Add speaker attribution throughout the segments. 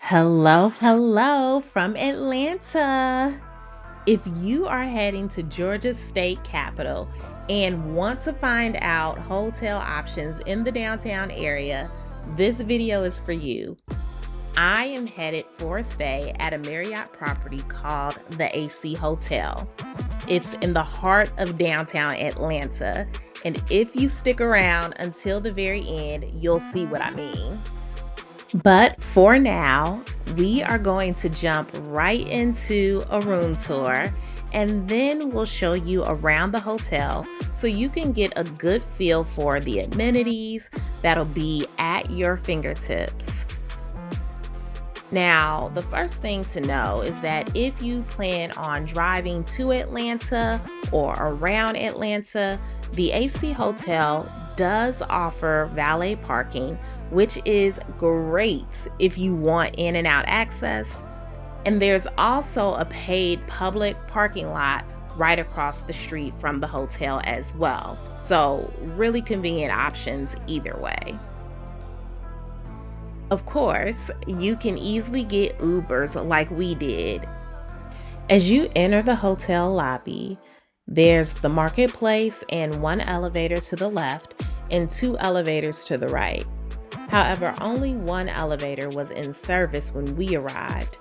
Speaker 1: Hello from Atlanta. If you are heading to Georgia's state capital and want to find out hotel options in the downtown area, this video is for you. I am headed for a stay at a Marriott property called the AC Hotel. It's in the heart of downtown Atlanta, and if you stick around until the very end, you'll see what I mean. But for now, we are going to jump right into a room tour and then we'll show you around the hotel so you can get a good feel for the amenities that'll be at your fingertips. Now, the first thing to know is that if you plan on driving to Atlanta or around Atlanta, the AC Hotel does offer valet parking, which is great if you want in and out access. And there's also a paid public parking lot right across the street from the hotel as well. So, really convenient options either way. Of course, you can easily get Ubers like we did. As you enter the hotel lobby, there's the marketplace and one elevator to the left and two elevators to the right. However, only one elevator was in service when we arrived.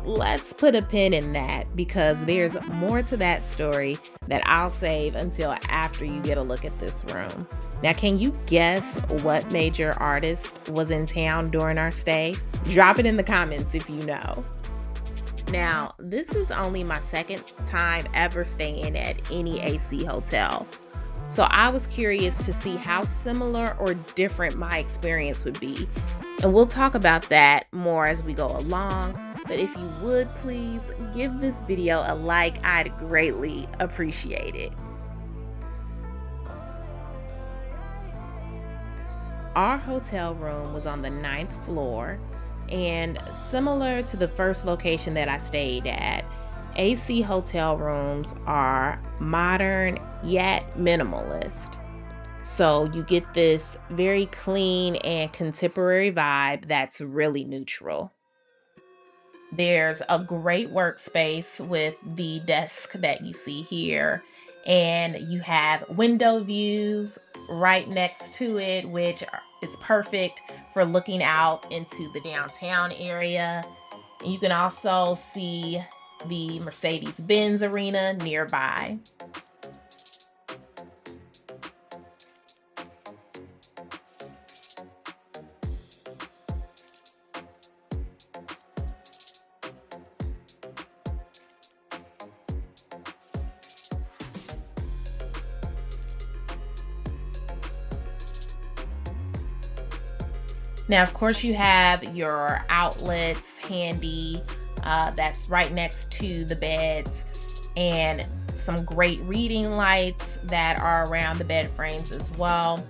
Speaker 1: Let's put a pin in that because there's more to that story that I'll save until after you get a look at this room. Now, can you guess what major artist was in town during our stay? Drop it in the comments if you know. Now, this is only my second time ever staying at any AC hotel. So I was curious to see how similar or different my experience would be. And we'll talk about that more as we go along. But if you would please give this video a like, I'd greatly appreciate it. Our hotel room was on the 9th floor, and similar to the first location that I stayed at, AC hotel rooms are modern yet minimalist. So you get this very clean and contemporary vibe that's really neutral. There's a great workspace with the desk that you see here, and you have window views right next to it, which is perfect for looking out into the downtown area. And you can also see the Mercedes-Benz arena nearby. Now, of course, you have your outlets handy. That's right next to the beds, and some great reading lights that are around the bed frames as well.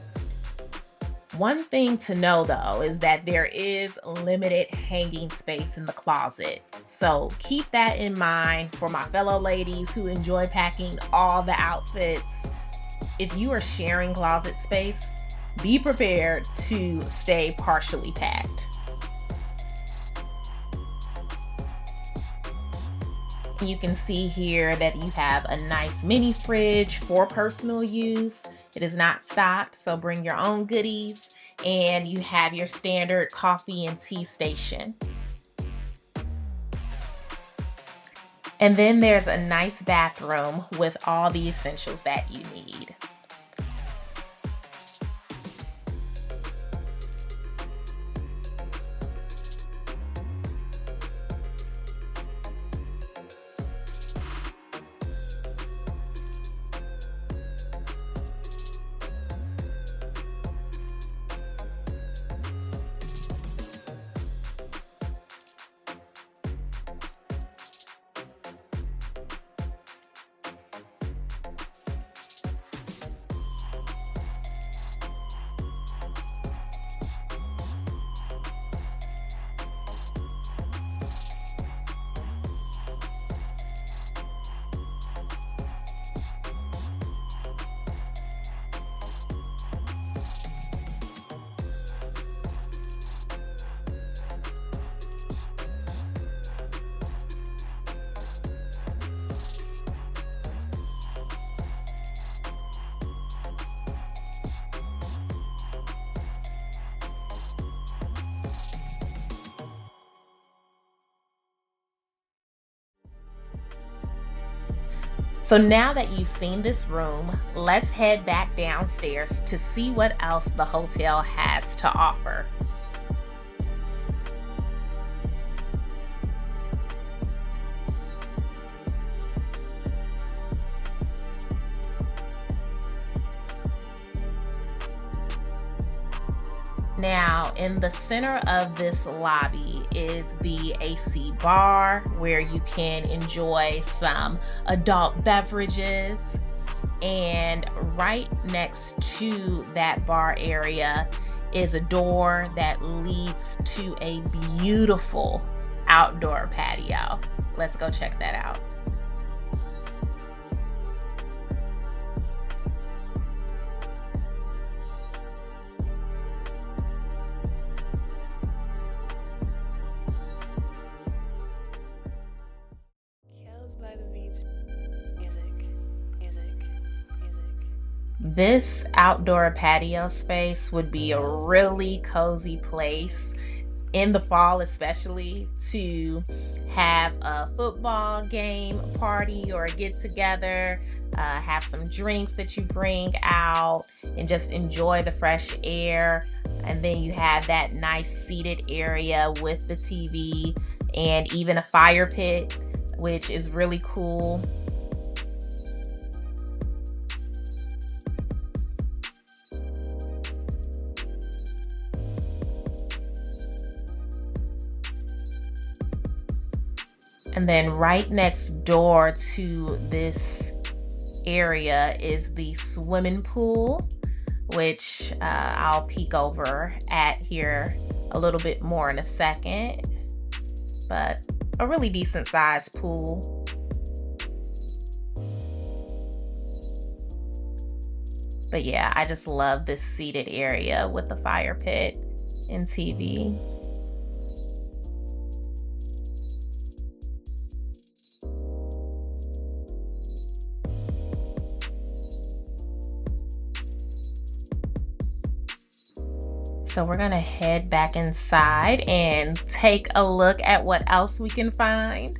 Speaker 1: One thing to know though is that there is limited hanging space in the closet. So keep that in mind for my fellow ladies who enjoy packing all the outfits. If you are sharing closet space, be prepared to stay partially packed. You can see here that you have a nice mini fridge for personal use. It is not stocked, so bring your own goodies. And you have your standard coffee and tea station. And then there's a nice bathroom with all the essentials that you need. So now that you've seen this room, let's head back downstairs to see what else the hotel has to offer. Now, in the center of this lobby is the AC bar where you can enjoy some adult beverages. And right next to that bar area is a door that leads to a beautiful outdoor patio. Let's go check that out.
Speaker 2: By the beach. Music, music, music.
Speaker 1: This outdoor patio space would be a really cozy place in the fall, especially to have a football game party or a get together, have some drinks that you bring out, and just enjoy the fresh air. And then you have that nice seated area with the TV and even a fire pit, which is really cool. And then right next door to this area is the swimming pool, which I'll peek over at here a little bit more in a second. But a really decent sized pool. But yeah, I just love this seated area with the fire pit and TV. So we're gonna head back inside and take a look at what else we can find.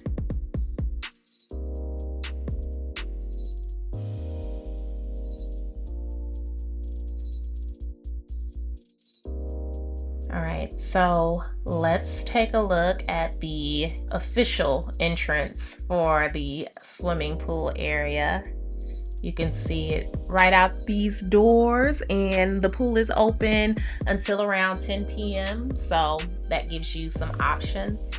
Speaker 1: All right, so let's take a look at the official entrance for the swimming pool area. You can see it right out these doors, and the pool is open until around 10 p.m. So that gives you some options.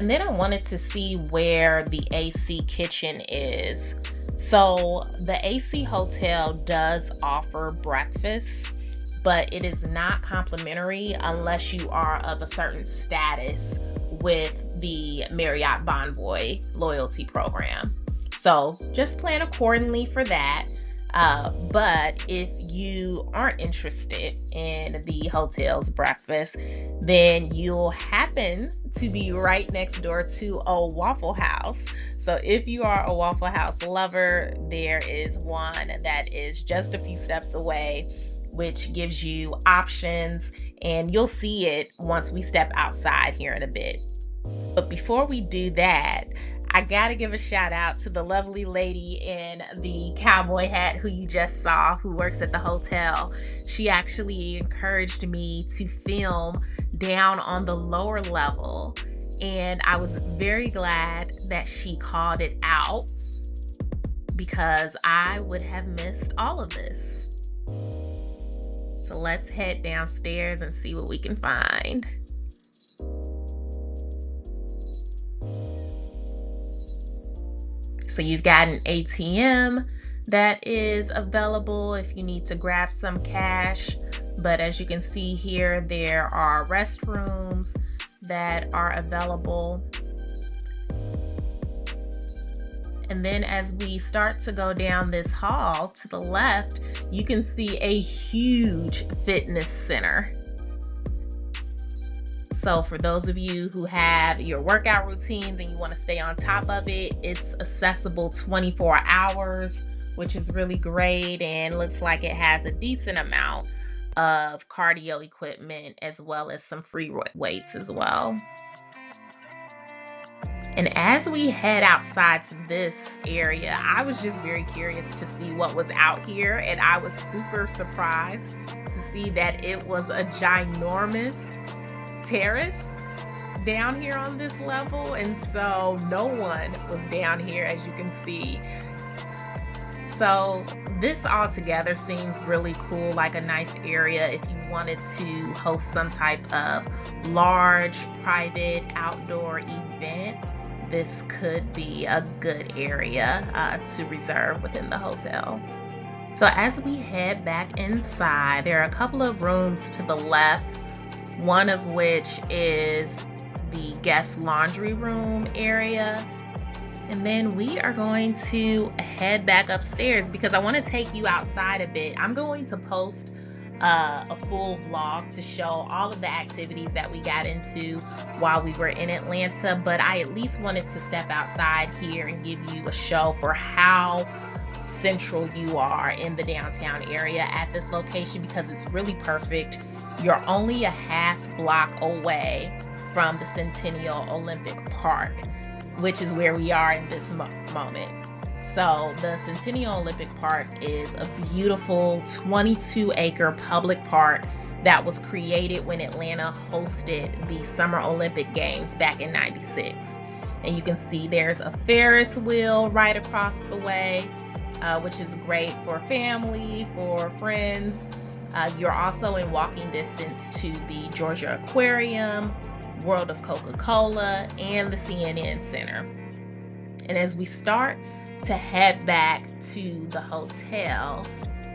Speaker 1: And then I wanted to see where the AC kitchen is. So the AC hotel does offer breakfast, but it is not complimentary unless you are of a certain status with the Marriott Bonvoy loyalty program. So just plan accordingly for that. But if you aren't interested in the hotel's breakfast, then you'll happen to be right next door to a Waffle House. So if you are a Waffle House lover, there is one that is just a few steps away, which gives you options, and you'll see it once we step outside here in a bit. But before we do that, I gotta give a shout out to the lovely lady in the cowboy hat who you just saw, who works at the hotel. She actually encouraged me to film down on the lower level, and I was very glad that she called it out because I would have missed all of this. So let's head downstairs and see what we can find. So you've got an ATM that is available if you need to grab some cash. But as you can see here, there are restrooms that are available. And then as we start to go down this hall to the left, you can see a huge fitness center. So for those of you who have your workout routines and you want to stay on top of it, it's accessible 24 hours, which is really great, and looks like it has a decent amount of cardio equipment as well as some free weights as well. And as we head outside to this area, I was just very curious to see what was out here, and I was super surprised to see that it was a ginormous terrace down here on this level. And so no one was down here, as you can see. So this altogether seems really cool, like a nice area if you wanted to host some type of large private outdoor event. This could be a good area to reserve within the hotel. So as we head back inside, there are a couple of rooms to the left, one of which is the guest laundry room area. And then we are going to head back upstairs because I want to take you outside a bit. I'm going to post a full vlog to show all of the activities that we got into while we were in Atlanta, but I at least wanted to step outside here and give you a show for how central you are in the downtown area at this location, because it's really perfect. You're only a half block away from the Centennial Olympic Park, which is where we are in this moment. So the Centennial Olympic Park is a beautiful 22-acre public park that was created when Atlanta hosted the Summer Olympic Games back in '96. And you can see there's a Ferris wheel right across the way, which is great for family, for friends. You're also in walking distance to the Georgia Aquarium, World of Coca-Cola, and the CNN Center. And as we start to head back to the hotel,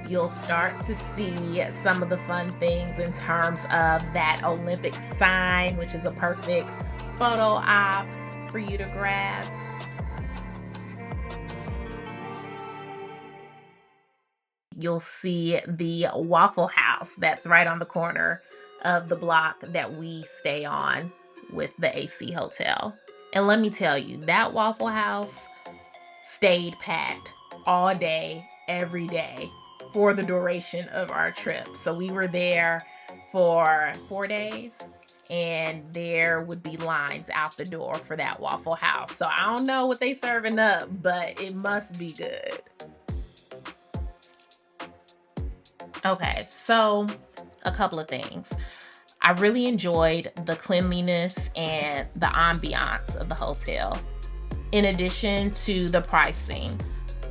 Speaker 1: you'll start to see some of the fun things in terms of that Olympic sign, which is a perfect photo op for you to grab. You'll see the Waffle House that's right on the corner of the block that we stay on with the AC Hotel. And let me tell you, that Waffle House stayed packed all day, every day for the duration of our trip. So we were there for 4 days, and there would be lines out the door for that Waffle House. So I don't know what they serving up, but it must be good. Okay, so a couple of things. I really enjoyed the cleanliness and the ambiance of the hotel, in addition to the pricing.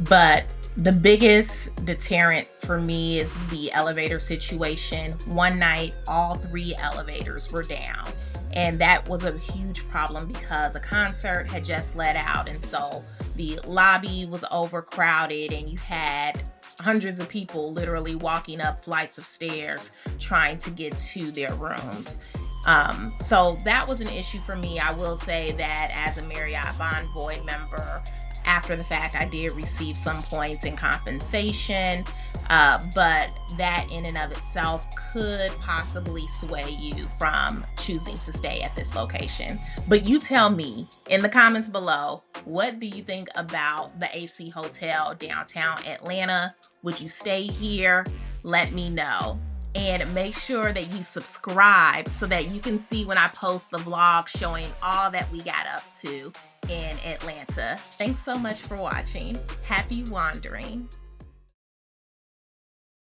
Speaker 1: But the biggest deterrent for me is the elevator situation. One night, all 3 elevators were down. And that was a huge problem because a concert had just let out. And so the lobby was overcrowded, and you had hundreds of people literally walking up flights of stairs trying to get to their rooms. So that was an issue for me. I will say that as a Marriott Bonvoy member, after the fact, I did receive some points in compensation, but that in and of itself could possibly sway you from choosing to stay at this location. But you tell me in the comments below, what do you think about the AC Hotel downtown Atlanta? Would you stay here? Let me know. And make sure that you subscribe so that you can see when I post the vlog showing all that we got up to in Atlanta. Thanks so much for watching. Happy wandering.